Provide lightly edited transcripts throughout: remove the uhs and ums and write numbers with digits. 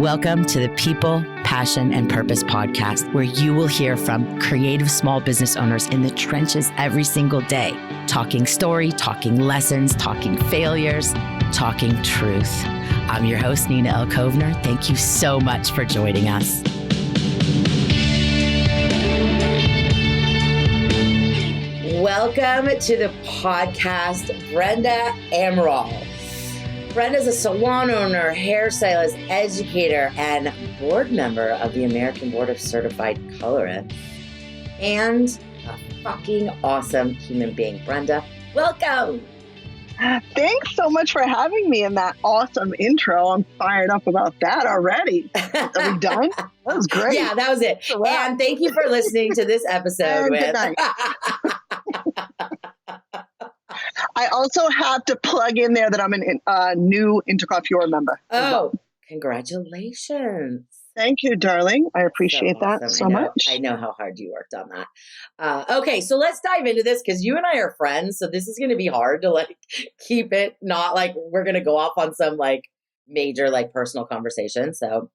Welcome to the People, Passion, and Purpose podcast, where you will hear from creative small business owners in the trenches every single day, talking story, talking lessons, talking failures, talking truth. I'm your host, Nina L. Kovner. Thank you so much for joining us. Welcome to the podcast, Brenda Amaral. Brenda's a salon owner, hairstylist, educator, and board member of the American Board of Certified Colorists, and a fucking awesome human being. Brenda, welcome. Thanks so much for having me in that awesome intro. I'm fired up about that already. Are we done? That was great. Yeah, that was it. And thank you for listening to this episode. Good night. I also have to plug in there that I'm a new Intercoiffure member. Oh, congratulations. Thank you, darling. I appreciate So awesome. that so much. I know how hard you worked on that. Okay, so let's dive into this because you and I are friends. So this is going to be hard to keep it not like we're going to go off on some major personal conversation. So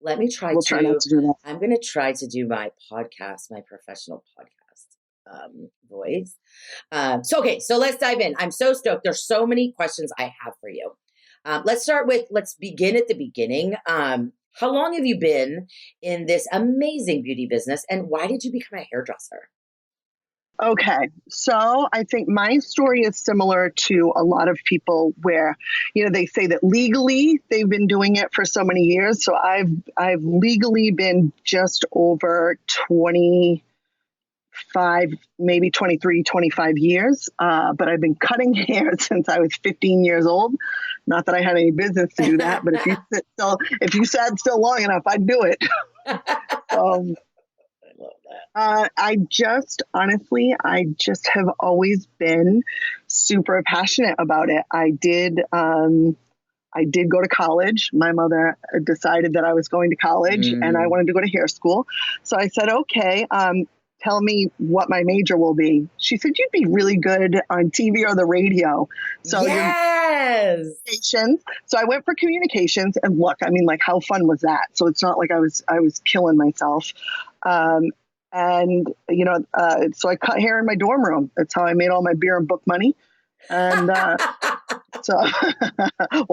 let me try try not to do that. I'm going to try to do my podcast, my professional podcast voice. So let's dive in. I'm so stoked. There's so many questions I have for you. Let's begin at the beginning. How long have you been in this amazing beauty business, and why did you become a hairdresser? Okay, so I think my story is similar to a lot of people where, they say that legally they've been doing it for so many years. So I've legally been just over 25, maybe 23, 25 years. But I've been cutting hair since I was 15 years old. Not that I had any business to do that, but if you sat still long enough, I'd do it. I love that. I just have always been super passionate about it. I did go to college. My mother decided that I was going to college and I wanted to go to hair school. So I said, okay, tell me what my major will be. She said, you'd be really good on TV or the radio. So yes. So I went for communications, and look, how fun was that? So it's not like I was killing myself. So I cut hair in my dorm room. That's how I made all my beer and book money. And well,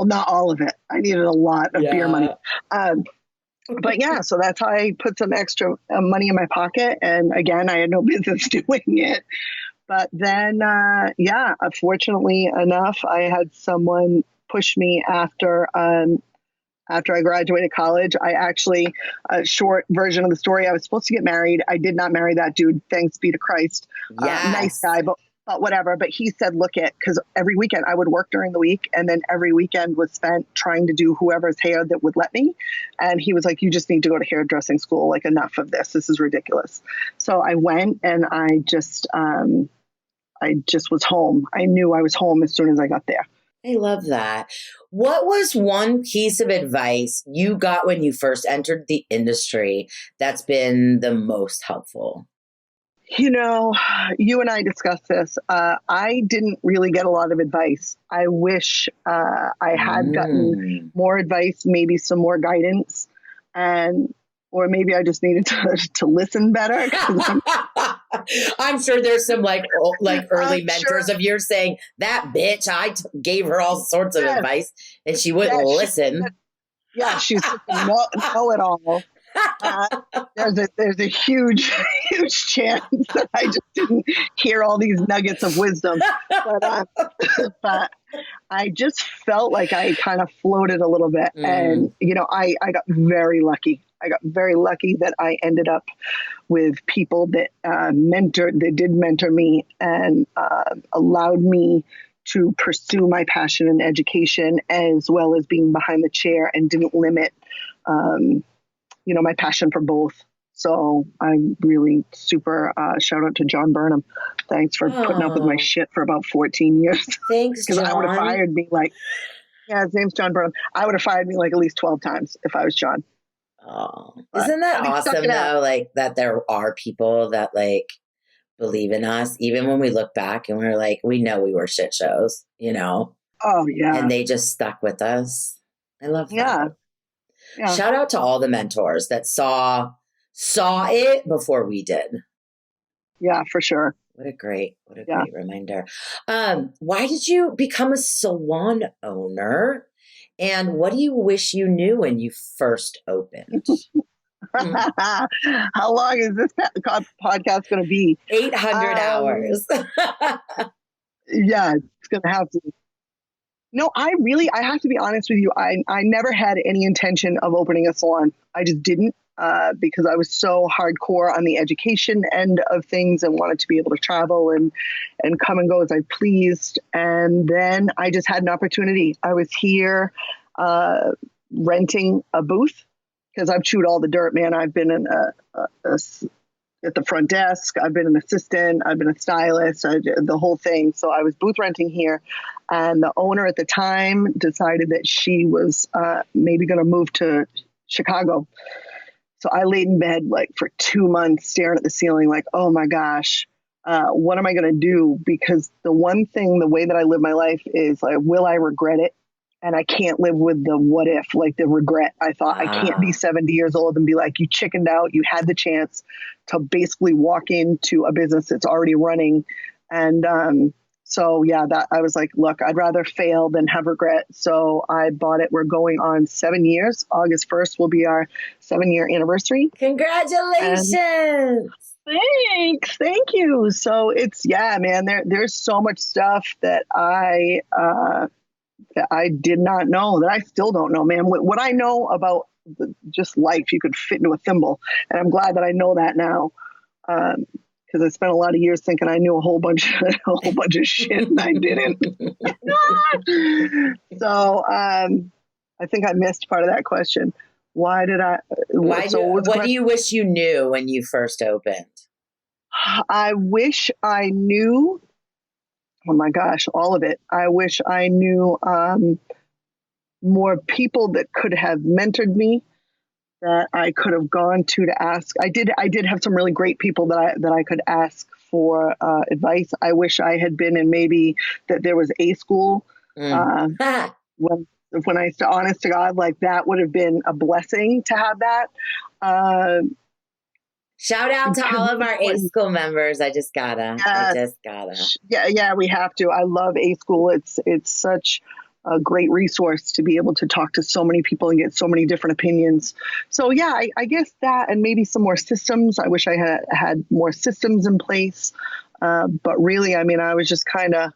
not all of it. I needed a lot of beer money. But yeah, so that's how I put some extra money in my pocket. And again, I had no business doing it. But then, fortunately enough, I had someone push me after I graduated college. I actually, a short version of the story, I was supposed to get married. I did not marry that dude. Thanks be to Christ. Yes. Nice guy, but whatever. But he said, look because every weekend I would work during the week, and then every weekend was spent trying to do whoever's hair that would let me. And he was like, you just need to go to hairdressing school. Enough of this. This is ridiculous. So I went, and I just was home. I knew I was home as soon as I got there. I love that. What was one piece of advice you got when you first entered the industry that's been the most helpful? You and I discussed this. I didn't really get a lot of advice. I wish I had gotten more advice, maybe some more guidance, or maybe I just needed to listen better. I'm sure there's some early mentors of yours saying, that bitch, I gave her all sorts of advice and she wouldn't listen. She's know-it-all. There's a huge chance that I just didn't hear all these nuggets of wisdom, but I just felt like I kind of floated a little bit, and I got very lucky. I got very lucky that I ended up with people that did mentor me and allowed me to pursue my passion in education as well as being behind the chair, and didn't limit my passion for both. So I'm really super shout out to John Burnham. Thanks for putting up with my shit for about 14 years. Thanks, John. Because I would have fired me his name's John Burnham. I would have fired me at least 12 times if I was John. Oh, isn't that awesome though? That there are people that believe in us, even when we look back and we're we know we were shit shows, Oh yeah. And they just stuck with us. I love that. Yeah. Yeah. Shout out to all the mentors that saw it before we did. Yeah, for sure. What a great Yeah. reminder. Why did you become a salon owner? And what do you wish you knew when you first opened? How long is this podcast going to be? 800 hours. Yeah, it's going to have to. No, I have to be honest with you. I never had any intention of opening a salon. I just didn't because I was so hardcore on the education end of things and wanted to be able to travel and come and go as I pleased. And then I just had an opportunity. I was here renting a booth because I've chewed all the dirt, man. I've been in at the front desk. I've been an assistant. I've been a stylist, the whole thing. So I was booth renting here. And the owner at the time decided that she was maybe going to move to Chicago. So I laid in bed like for 2 months staring at the ceiling like, oh my gosh, what am I going to do? Because the way that I live my life is like, will I regret it? And I can't live with the what if, like the regret. I thought I can't be 70 years old and be like, you chickened out. You had the chance to basically walk into a business that's already running. And so, yeah, that I was like, look, I'd rather fail than have regret. So I bought it. We're going on 7 years. August 1st will be our 7-year anniversary. Congratulations. Thanks. Thank you. So it's, yeah, man, there's so much stuff that I did not know, that I still don't know, man. What I know about just life, you could fit into a thimble. And I'm glad that I know that now. Because I spent a lot of years thinking I knew a whole bunch of shit and I didn't. So I think I missed part of that question. What do you wish you knew when you first opened? I wish I knew, oh my gosh, all of it. I wish I knew more people that could have mentored me, that I could have gone to ask. I did have some really great people that I could ask for advice. I wish I had been in, maybe that there was a school when I, honest to God, like that would have been a blessing to have that. Shout out to all of our A School members. I just gotta. Yeah, we have to. I love A School. It's such a great resource to be able to talk to so many people and get so many different opinions. So yeah, I guess that, and maybe some more systems. I wish I had more systems in place. But really, I mean, I was just kind of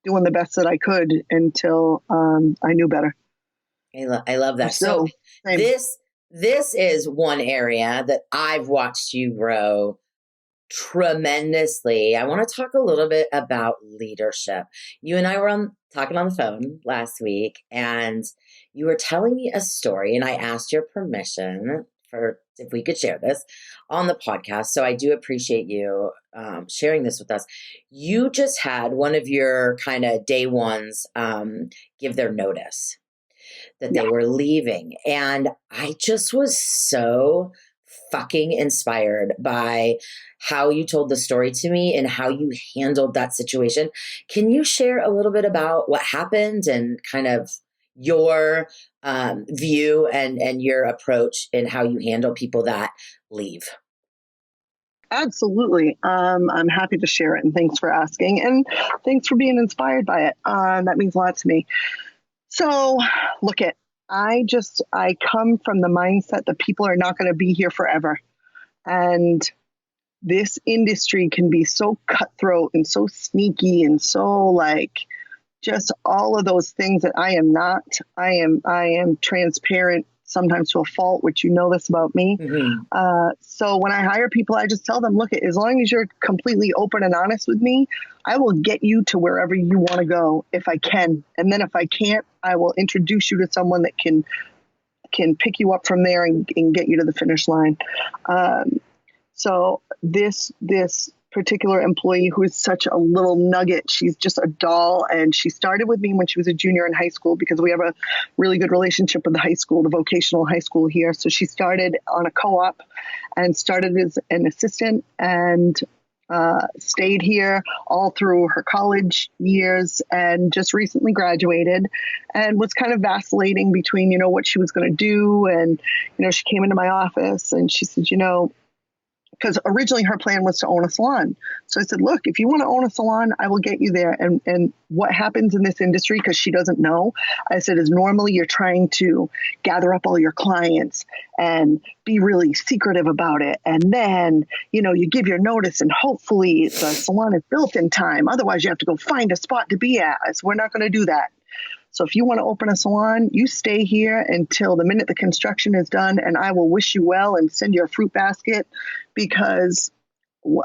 doing the best that I could until I knew better. I love that. So this is one area that I've watched you grow tremendously. I want to talk a little bit about leadership. You and I were talking on the phone last week, and you were telling me a story, and I asked your permission for if we could share this on the podcast. So I do appreciate you sharing this with us. You just had one of your kind of day ones give their notice that they were leaving, and I just was so fucking inspired by how you told the story to me and how you handled that situation. Can you share a little bit about what happened and kind of your view and your approach in how you handle people that leave? Absolutely. I'm happy to share it, and thanks for asking, and thanks for being inspired by it. That means a lot to me. So look, I come from the mindset that people are not going to be here forever. And this industry can be so cutthroat and so sneaky and so like just all of those things that I am not. I am transparent, sometimes to a fault, which you know this about me. Mm-hmm. So when I hire people, I just tell them, look, as long as you're completely open and honest with me, I will get you to wherever you want to go if I can. And then if I can't, I will introduce you to someone that can pick you up from there and get you to the finish line. So this particular employee, who is such a little nugget, she's just a doll, and she started with me when she was a junior in high school because we have a really good relationship with the high school, the vocational high school here. So she started on a co-op and started as an assistant, and stayed here all through her college years and just recently graduated and was kind of vacillating between, what she was going to do. And, she came into my office and she said, because originally her plan was to own a salon. So I said, look, if you want to own a salon, I will get you there. And what happens in this industry, because she doesn't know, I said, is normally you're trying to gather up all your clients and be really secretive about it. And then, you give your notice and hopefully the salon is built in time. Otherwise, you have to go find a spot to be at. So we're not going to do that. So if you want to open a salon, you stay here until the minute the construction is done, and I will wish you well and send you a fruit basket, because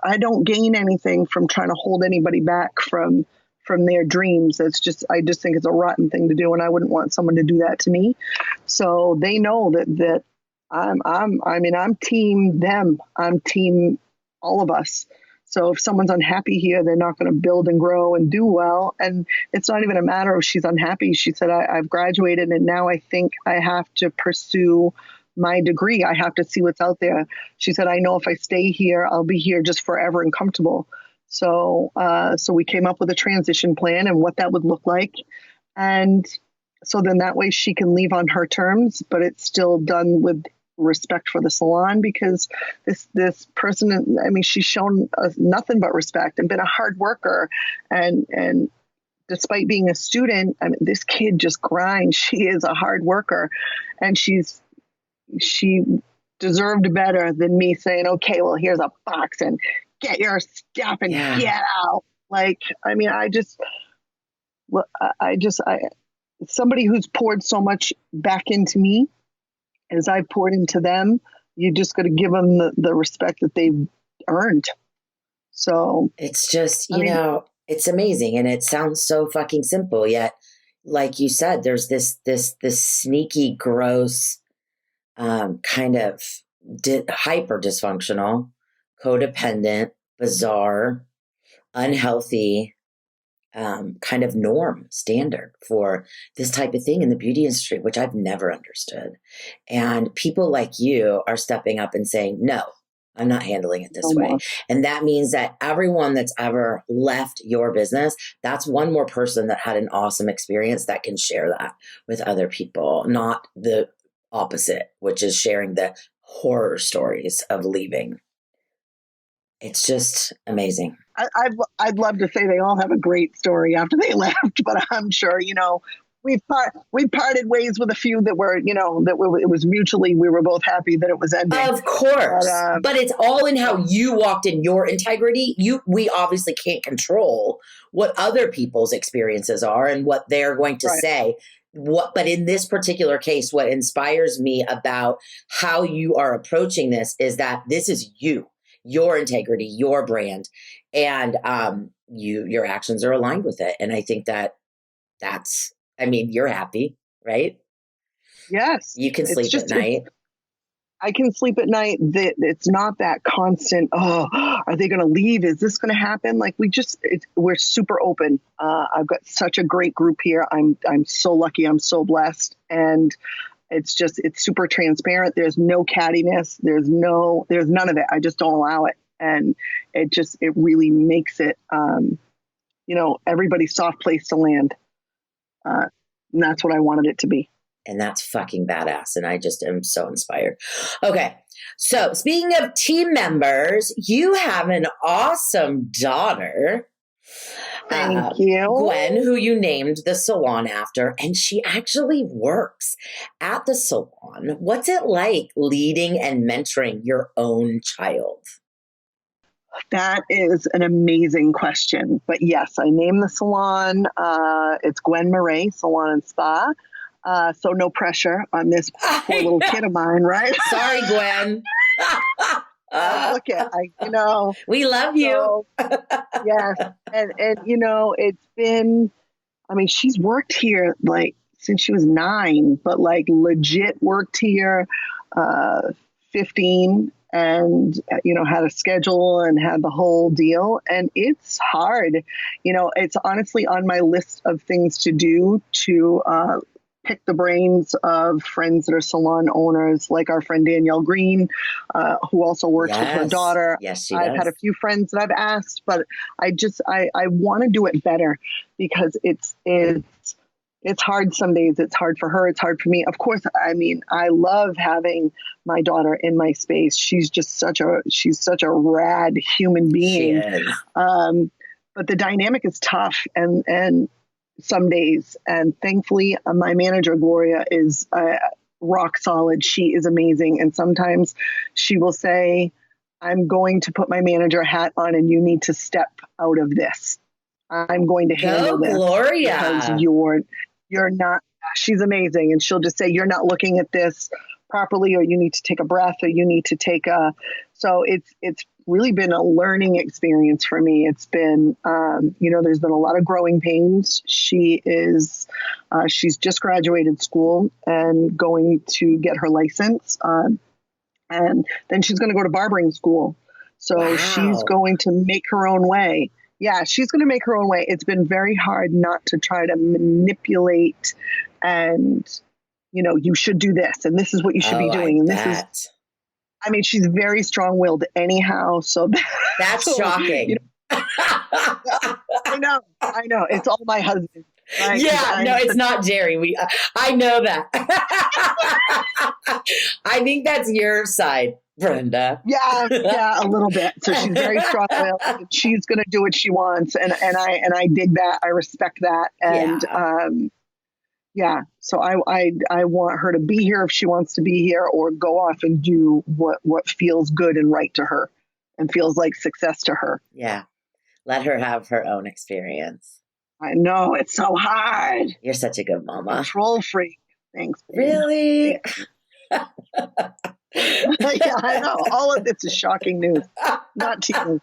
I don't gain anything from trying to hold anybody back from their dreams. I just think it's a rotten thing to do, and I wouldn't want someone to do that to me. So they know that I'm team them. I'm team all of us. So if someone's unhappy here, they're not going to build and grow and do well. And it's not even a matter of she's unhappy. She said, I've graduated and now I think I have to pursue my degree. I have to see what's out there. She said, I know if I stay here, I'll be here just forever and comfortable. So we came up with a transition plan and what that would look like. And so then that way she can leave on her terms, but it's still done with respect for the salon, because this person, she's shown us nothing but respect and been a hard worker, and despite being a student, this kid just grinds. She is a hard worker, and she deserved better than me saying, okay, well, here's a box and get your stuff and get out. Somebody who's poured so much back into me as I poured into them, you just got to give them the respect that they've earned. So it's just, it's amazing. And it sounds so fucking simple. Yet, like you said, there's this sneaky, gross, kind of hyper dysfunctional, codependent, bizarre, unhealthy, kind of norm standard for this type of thing in the beauty industry, which I've never understood. And people like you are stepping up and saying, no, I'm not handling it this way. And that means that everyone that's ever left your business, that's one more person that had an awesome experience that can share that with other people, not the opposite, which is sharing the horror stories of leaving. It's just amazing. I'd love to say they all have a great story after they left, but I'm sure, we parted ways with a few that were, it was mutually, we were both happy that it was ending. Of course. But it's all in how you walked in your integrity. We obviously can't control what other people's experiences are and what they're going to say. But in this particular case, what inspires me about how you are approaching this is that this is you. Your integrity, your brand, and your actions are aligned with it. And I think you're happy, right? Yes. You can sleep at night. I can sleep at night. It's not that constant, are they going to leave? Is this going to happen? Like we're super open. I've got such a great group here. I'm so lucky. I'm so blessed. And it's super transparent. There's no cattiness. There's none of it. I just don't allow it. And it really makes it, everybody's soft place to land. And that's what I wanted it to be. And that's fucking badass. And I just am so inspired. Okay. So speaking of team members, you have an awesome daughter. Thank you. Gwen, who you named the salon after, and she actually works at the salon. What's it like leading and mentoring your own child? That is an amazing question. But yes, I named the salon. It's Gwen Murray Salon and Spa. So no pressure on this poor little kid of mine, right? Sorry, Gwen. Look at, we love you. So, yes. And it's been, she's worked here like since she was 9, but like legit worked here, 15 and, had a schedule and had the whole deal. And it's hard, it's honestly on my list of things to do to, pick the brains of friends that are salon owners, like our friend Danielle Green, who also works with her daughter. Yes, she I've does. had a few friends that I've asked, but I want to do it better because it's hard some days. It's hard for her. It's hard for me. Of course, I mean, I love having my daughter in my space. She's such a rad human being. She is. But the dynamic is tough and some days. And thankfully, my manager, Gloria, is rock solid. She is amazing. And sometimes she will say, I'm going to put my manager hat on and you need to step out of this. I'm going to handle this. Gloria. Because you're not, she's amazing. And she'll just say, you're not looking at this properly, or you need to take a breath, or you need to take so it's really been a learning experience for me. It's been, there's been a lot of growing pains. She's just graduated school and going to get her license. And then she's going to go to barbering school. So she's going to make her own way. Yeah, she's going to make her own way. It's been very hard not to try to manipulate and, you should do this and this is what you should be doing. And this is, I mean, she's very strong-willed anyhow. So that's shocking. I know. It's all my husband. Right? Yeah, no, it's not Jerry. I know that. I think that's your side, Brenda. Yeah, a little bit. So she's very strong-willed. She's going to do what she wants, and I dig that. I respect that, and So I want her to be here if she wants to be here, or go off and do what feels good and right to her, and feels like success to her. Yeah, let her have her own experience. I know, it's so hard. You're such a good mama. Control freak. Thanks. Babe. Really? Yeah, I know. All of this is shocking news. Not to you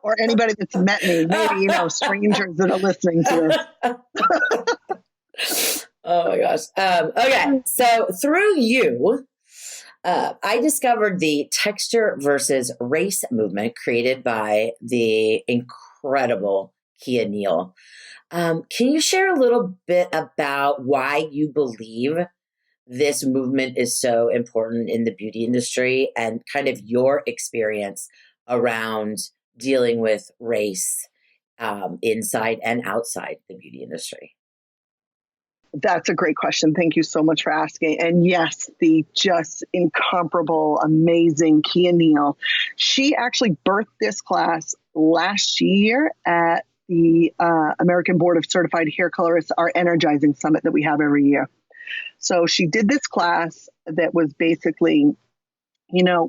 or anybody that's met me. Maybe, strangers that are listening to this. Oh my gosh. Okay. So through you, I discovered the texture versus race movement created by the incredible Kia Neal. Can you share a little bit about why you believe this movement is so important in the beauty industry and kind of your experience around dealing with race inside and outside the beauty industry? That's a great question. Thank you so much for asking. And yes, the just incomparable, amazing Kia Neal. She actually birthed this class last year at the American Board of Certified Hair Colorists, our Energizing Summit that we have every year. So she did this class that was basically,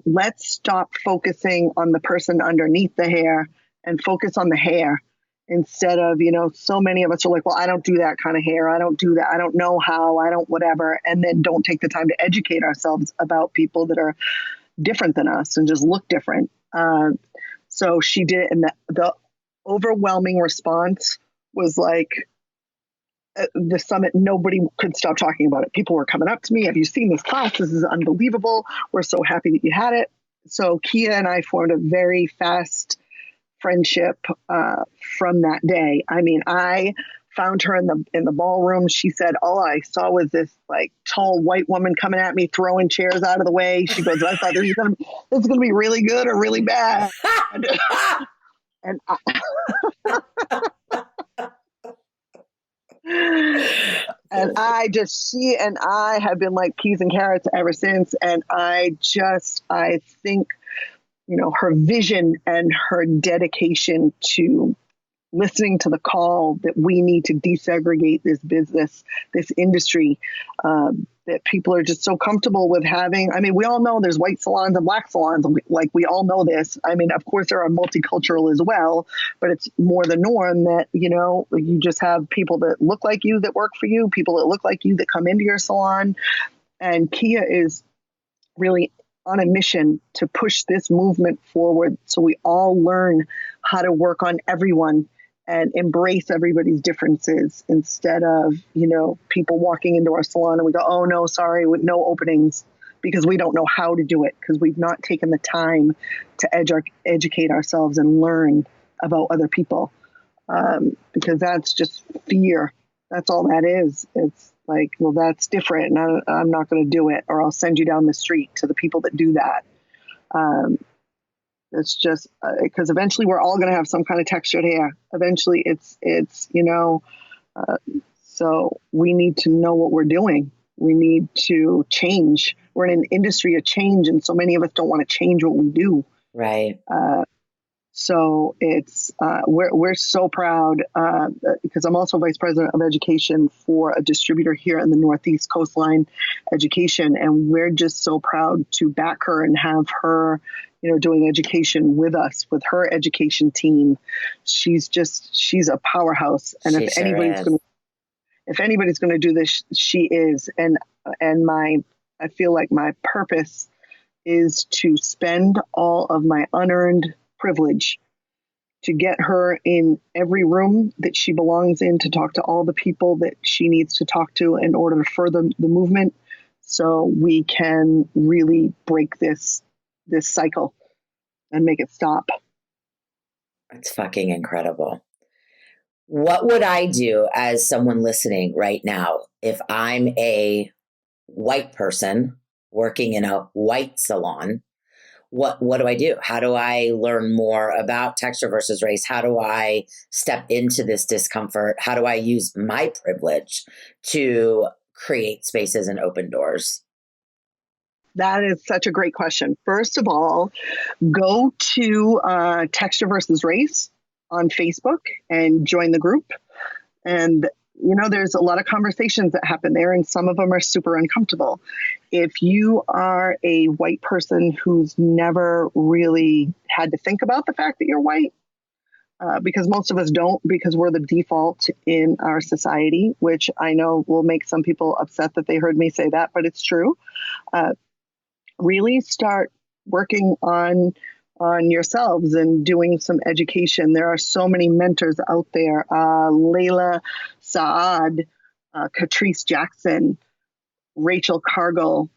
let's stop focusing on the person underneath the hair and focus on the hair. Instead of, so many of us are like, well, I don't do that kind of hair. I don't do that. I don't know how. I don't whatever. And then don't take the time to educate ourselves about people that are different than us and just look different. So she did it. And the overwhelming response was like, the summit, nobody could stop talking about it. People were coming up to me. Have you seen this class? This is unbelievable. We're so happy that you had it. So Kia and I formed a very fast friendship from that day. I mean, I found her in the ballroom. She said, all I saw was this like tall white woman coming at me, throwing chairs out of the way. She goes, I thought this is gonna be really good or really bad. And she and I have been like peas and carrots ever since. And I think, her vision and her dedication to listening to the call that we need to desegregate this business, this industry, that people are just so comfortable with having. I mean, we all know there's white salons and black salons. Like, we all know this. I mean, of course, there are multicultural as well, but it's more the norm that, you just have people that look like you that work for you, people that look like you that come into your salon. And Kia is really on a mission to push this movement forward so we all learn how to work on everyone and embrace everybody's differences instead of, people walking into our salon and we go, oh, no, sorry, with no openings, because we don't know how to do it, because we've not taken the time to educate ourselves and learn about other people, because that's just fear. That's all that is. Like, well, that's different, and I'm not going to do it, or I'll send you down the street to the people that do that. It's just because eventually we're all going to have some kind of textured hair. Eventually, it's so we need to know what we're doing. We need to change. We're in an industry of change, and so many of us don't want to change what we do. Right. So it's we're so proud because I'm also vice president of education for a distributor here in the Northeast Coastline Education, and we're just so proud to back her and have her, doing education with us, with her education team. She's a powerhouse, and She if anybody's going to do this, she is. And I feel like my purpose is to spend all of my unearned privilege to get her in every room that she belongs in, to talk to all the people that she needs to talk to in order to further the movement, so we can really break this cycle and make it stop. It's fucking incredible. What would I do as someone listening right now if I'm a white person working in a white salon? What do I do? How do I learn more about texture versus race? How do I step into this discomfort? How do I use my privilege to create spaces and open doors? That is such a great question. First of all, go to Texture versus Race on Facebook and join the group. And there's a lot of conversations that happen there, and some of them are super uncomfortable. If you are a white person who's never really had to think about the fact that you're white, because most of us don't, because we're the default in our society, which I know will make some people upset that they heard me say that, but it's true. Really start working on yourselves and doing some education. There are so many mentors out there. Layla Saad, Catrice Jackson, Rachel Cargill.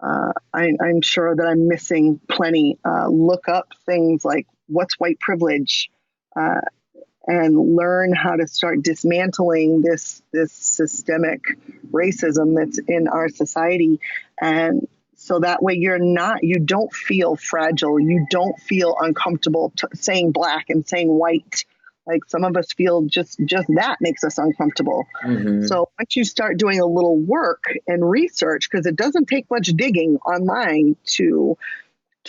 I'm sure that I'm missing plenty. Look up things like what's white privilege, and learn how to start dismantling this systemic racism that's in our society. And so that way you don't feel fragile. You don't feel uncomfortable saying black and saying white. Like, some of us feel just that makes us uncomfortable. Mm-hmm. So once you start doing a little work and research, because it doesn't take much digging online to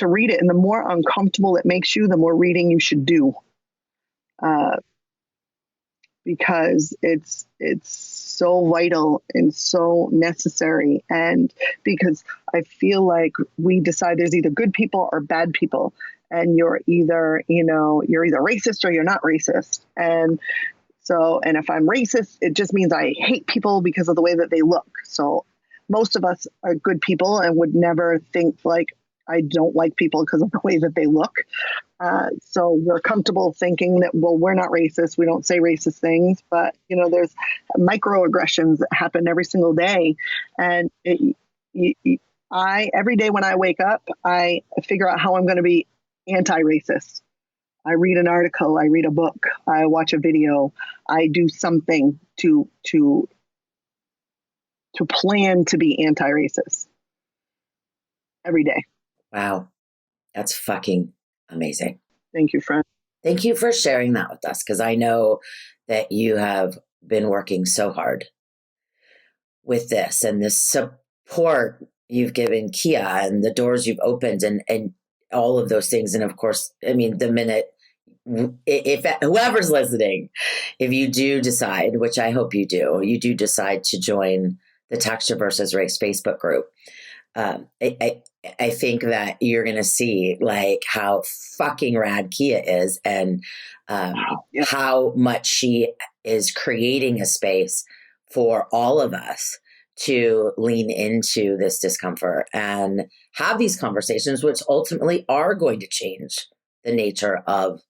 read it, and the more uncomfortable it makes you, the more reading you should do. Because it's so vital and so necessary. And because I feel like we decide there's either good people or bad people, and you're either racist or you're not racist. And if I'm racist, it just means I hate people because of the way that they look. So most of us are good people and would never think like, I don't like people because of the way that they look. So we're comfortable thinking that, well, we're not racist. We don't say racist things, but there's microaggressions that happen every single day. And every day when I wake up, I figure out how I'm going to be anti-racist. I read an article, I read a book, I watch a video, I do something to plan to be anti-racist every day. Wow. That's fucking amazing. Thank you, friend. Thank you for sharing that with us, because I know that you have been working so hard with this, and this support you've given Kia, and the doors you've opened, and all of those things. And of course, I mean, the minute, if whoever's listening, if you do decide, which I hope you do decide to join the Texture versus Race Facebook group, I think that you're going to see like how fucking rad Kia is, and how much she is creating a space for all of us to lean into this discomfort and have these conversations, which ultimately are going to change the nature of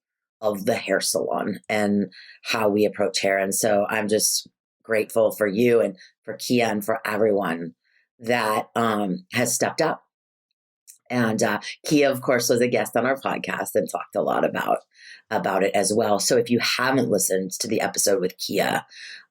the hair salon and how we approach hair. And so I'm just grateful for you and for Kia and for everyone that has stepped up And Kia, of course, was a guest on our podcast and talked a lot about it as well. So if you haven't listened to the episode with Kia,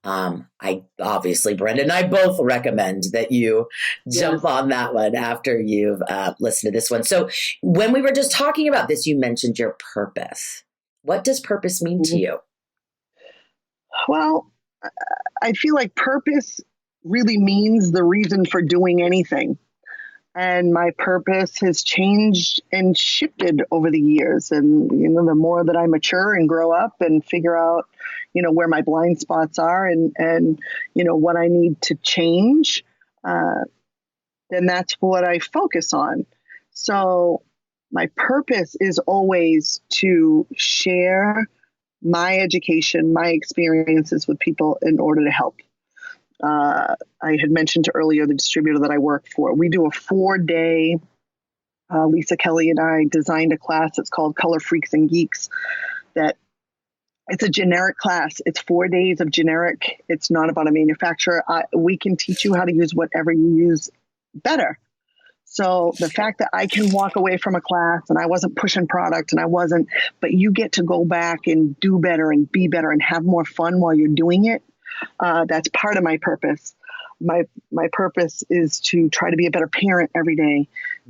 I obviously, Brenda and I both recommend that you jump on that one after you've listened to this one. So when we were just talking about this, you mentioned your purpose. What does purpose mean to you? Well, I feel like purpose really means the reason for doing anything. And my purpose has changed and shifted over the years. And, the more that I mature and grow up and figure out, where my blind spots are and what I need to change, then that's what I focus on. So my purpose is always to share my education, my experiences with people in order to help. I had mentioned earlier the distributor that I work for. We do a 4-day, Lisa Kelly and I designed a class. It's called Color Freaks and Geeks. That it's a generic class. It's 4 days of generic. It's not about a manufacturer. We can teach you how to use whatever you use better. So the fact that I can walk away from a class and I wasn't pushing product but you get to go back and do better and be better and have more fun while you're doing it. That's part of my purpose. My purpose is to try to be a better parent every day,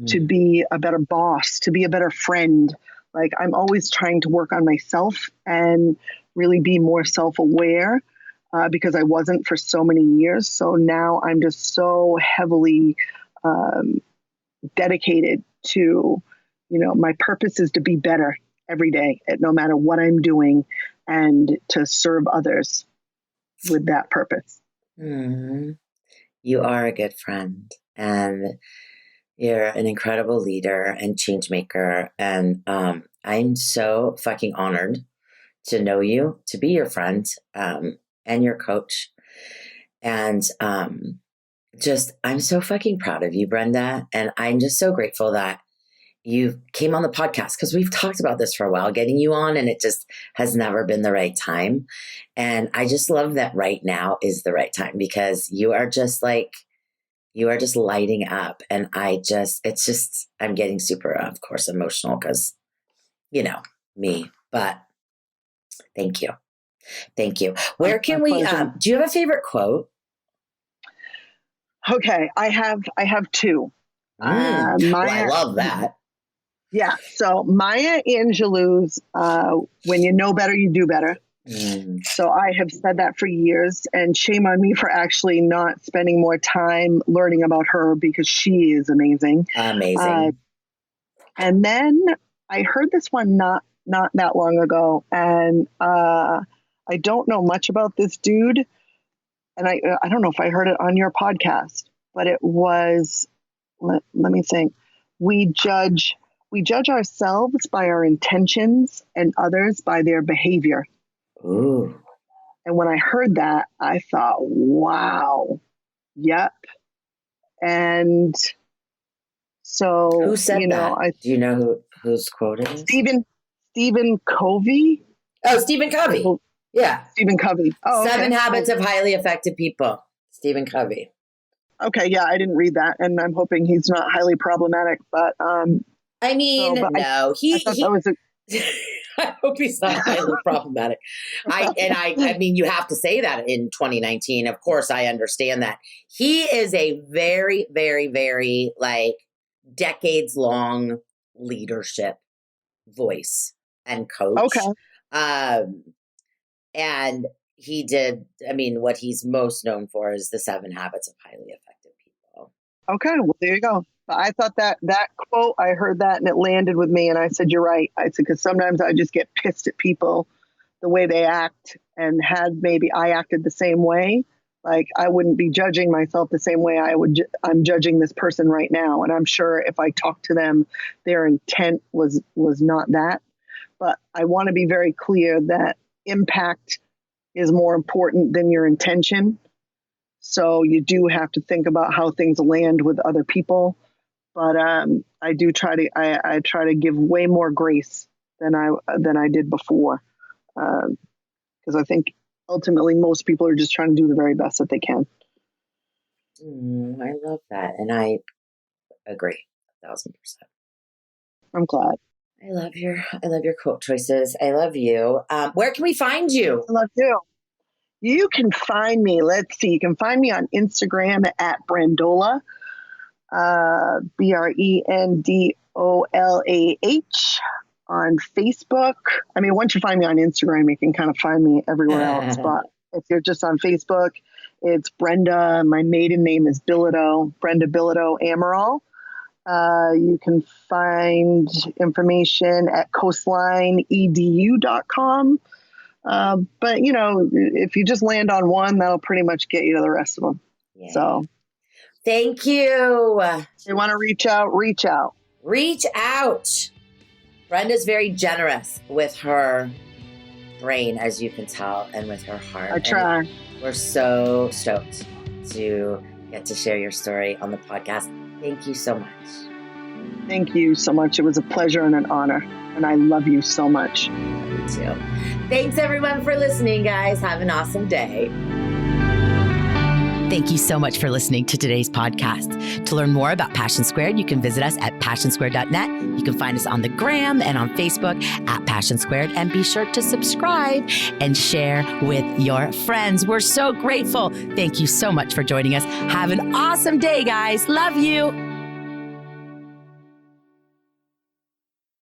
to be a better boss, to be a better friend. Like I'm always trying to work on myself and really be more self-aware because I wasn't for so many years. So now I'm just so heavily dedicated to, my purpose is to be better every day at no matter what I'm doing and to serve others with that purpose. You are a good friend and you're an incredible leader and change maker. And I'm so fucking honored to know you, to be your friend and your coach. And I'm so fucking proud of you, Brenda. And I'm just so grateful that you came on the podcast because we've talked about this for a while, getting you on, and it just has never been the right time. And I just love that right now is the right time because you are just lighting up. And I'm getting super, of course, emotional because, me, but thank you. Thank you. Where can we, do you have a favorite quote? Okay. I have two. I love that. Yeah. So Maya Angelou's, when you know better, you do better. So I have said that for years, and shame on me for actually not spending more time learning about her because she is amazing. Amazing. And then I heard this one not that long ago, and I don't know much about this dude, and I don't know if I heard it on your podcast, but it was, let me think. We judge ourselves by our intentions and others by their behavior. Ooh. And when I heard that, I thought, wow, yep. And so, who said that? Do you know whose quote it is? Stephen Covey. Oh, Stephen Covey. Yeah. Stephen Covey. Oh, Seven Habits of Highly Effective People. Stephen Covey. Okay. Yeah. I didn't read that, and I'm hoping he's not highly problematic, but, I mean, no, that was I hope he's not highly problematic. I mean, you have to say that in 2019. Of course, I understand that. He is a very, very, very decades long leadership voice and coach. Okay. And he did, what he's most known for is the 7 Habits of Highly Effective People. Okay. Well, there you go. I thought that quote, I heard that and it landed with me. And I said, you're right. I said, because sometimes I just get pissed at people, the way they act, and had maybe I acted the same way. Like I wouldn't be judging myself the same way I'm judging this person right now. And I'm sure if I talked to them, their intent was not that. But I want to be very clear that impact is more important than your intention. So you do have to think about how things land with other people. But I do try to give way more grace than I did before, because I think ultimately most people are just trying to do the very best that they can. I love that, and I agree 1,000%. I'm glad. I love your quote choices. I love you. Where can we find you? I love you. You can find me. Let's see. You can find me on Instagram at Brandola, BRENDOLAH. On Facebook. I mean, once you find me on Instagram, you can kind of find me everywhere else. But if you're just on Facebook, it's Brenda. My maiden name is Bilodeau, Brenda Bilodeau Amaral. You can find information at coastlineedu.com. But, if you just land on one, that'll pretty much get you to the rest of them. Yay. So thank you. If you want to reach out, reach out. Reach out. Brenda's very generous with her brain, as you can tell, and with her heart. I try. And we're so stoked to get to share your story on the podcast. Thank you so much. Thank you so much. It was a pleasure and an honor. And I love you so much. Me too. Thanks, everyone, for listening, guys. Have an awesome day. Thank you so much for listening to today's podcast. To learn more about Passion Squared, you can visit us at passionsquared.net. You can find us on the gram and on Facebook at Passion Squared. And be sure to subscribe and share with your friends. We're so grateful. Thank you so much for joining us. Have an awesome day, guys. Love you.